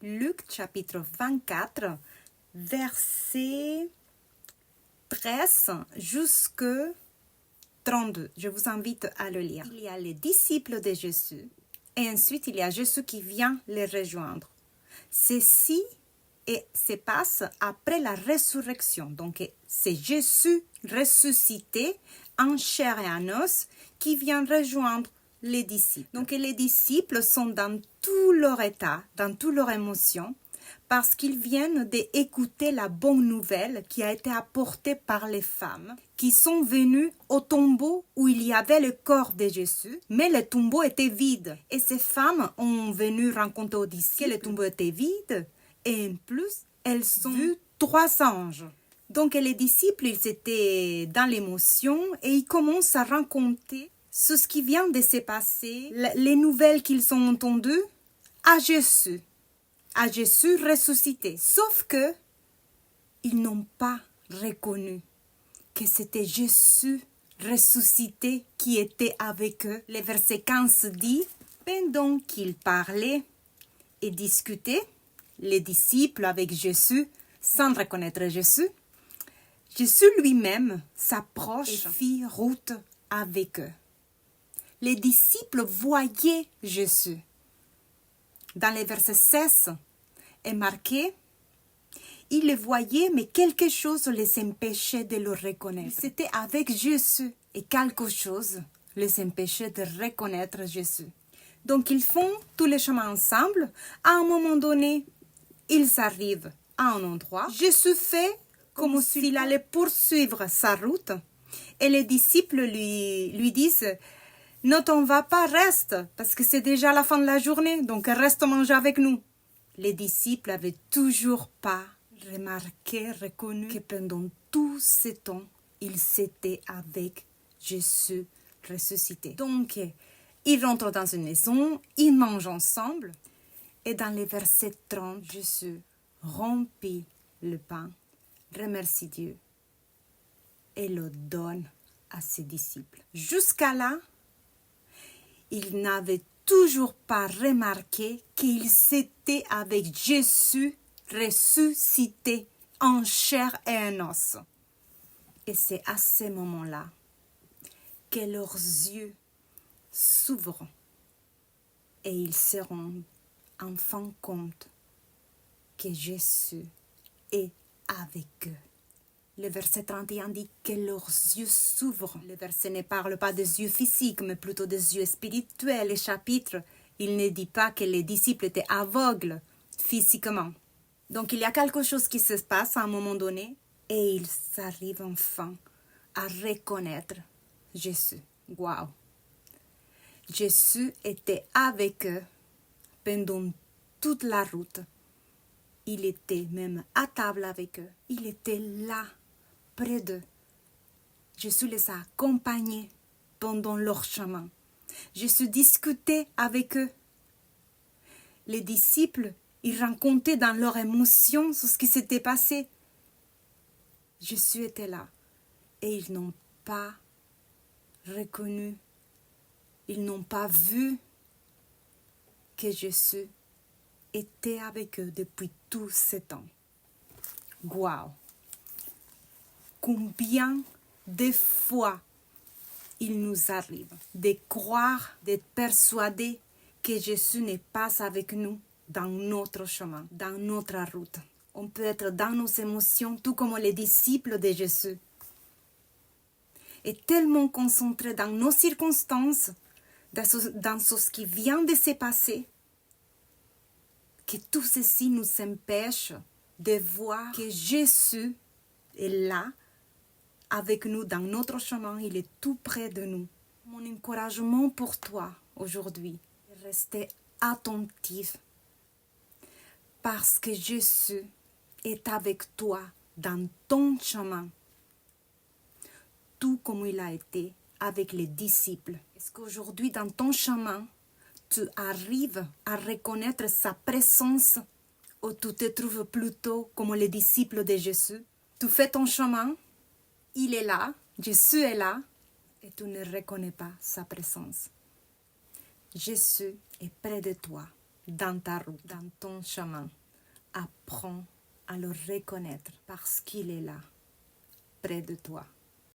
Luc chapitre 24, verset 13 jusqu'à 32. Je vous invite à le lire. Il y a les disciples de Jésus et ensuite il y a Jésus qui vient les rejoindre. Ceci se passe après la résurrection. Donc c'est Jésus ressuscité en chair et en os qui vient rejoindre les disciples. Donc les disciples sont dans tout leur état, dans toute leur émotion, parce qu'ils viennent d'écouter la bonne nouvelle qui a été apportée par les femmes qui sont venues au tombeau où il y avait le corps de Jésus, mais le tombeau était vide. Et ces femmes ont venu rencontrer aux disciples que le tombeau était vide, et en plus, elles ont vu 3 anges. Donc les disciples, ils étaient dans l'émotion et ils commencent à raconter ce qui vient de se passer, les nouvelles qu'ils ont entendues à Jésus ressuscité. Sauf que ils n'ont pas reconnu que c'était Jésus ressuscité qui était avec eux. Le verset 15 dit, pendant qu'ils parlaient et discutaient, les disciples avec Jésus, sans reconnaître Jésus, Jésus lui-même s'approche et fit route avec eux. Les disciples voyaient Jésus. Dans les versets 16 est marqué, ils le voyaient, mais quelque chose les empêchait de le reconnaître. C'était avec Jésus et quelque chose les empêchait de reconnaître Jésus. Donc ils font tous les chemins ensemble. À un moment donné, ils arrivent à un endroit. Jésus fait comme s'il allait poursuivre sa route. Et les disciples lui disent, ne t'en va pas, reste, parce que c'est déjà la fin de la journée, donc reste manger avec nous. Les disciples n'avaient toujours pas reconnu que pendant tout ce temps, ils étaient avec Jésus ressuscité. Donc, ils rentrent dans une maison, ils mangent ensemble, et dans les versets 30, Jésus rompit le pain, remercie Dieu, et le donne à ses disciples. Jusqu'à là, ils n'avaient toujours pas remarqué qu'ils étaient avec Jésus ressuscité en chair et en os. Et c'est à ce moment-là que leurs yeux s'ouvrent et ils se rendent enfin compte que Jésus est avec eux. Le verset 31 dit que leurs yeux s'ouvrent. Le verset ne parle pas des yeux physiques, mais plutôt des yeux spirituels. Le chapitre, il ne dit pas que les disciples étaient aveugles physiquement. Donc il y a quelque chose qui se passe à un moment donné et ils arrivent enfin à reconnaître Jésus. Waouh! Jésus était avec eux pendant toute la route. Il était même à table avec eux. Il était là, près d'eux. Jésus les a accompagnés pendant leur chemin. Jésus discutait avec eux. Les disciples, ils racontaient dans leur émotion ce qui s'était passé. Jésus était là et ils n'ont pas reconnu, ils n'ont pas vu que Jésus était avec eux depuis tout ce temps. Waouh! Combien de fois il nous arrive de croire, d'être persuadés que Jésus n'est pas avec nous dans notre chemin, dans notre route. On peut être dans nos émotions, tout comme les disciples de Jésus. Et tellement concentrés dans nos circonstances, dans ce qui vient de se passer, que tout ceci nous empêche de voir que Jésus est là, avec nous dans notre chemin, il est tout près de nous. Mon encouragement pour toi aujourd'hui, rester attentif, parce que Jésus est avec toi dans ton chemin, tout comme il a été avec les disciples. Est-ce qu'aujourd'hui, dans ton chemin, tu arrives à reconnaître sa présence ou tu te trouves plutôt comme les disciples de Jésus? Tu fais ton chemin, il est là, Jésus est là, et tu ne reconnais pas sa présence. Jésus est près de toi. dans ta route, dans ton chemin. Apprends à le reconnaître parce qu'il est là, près de toi.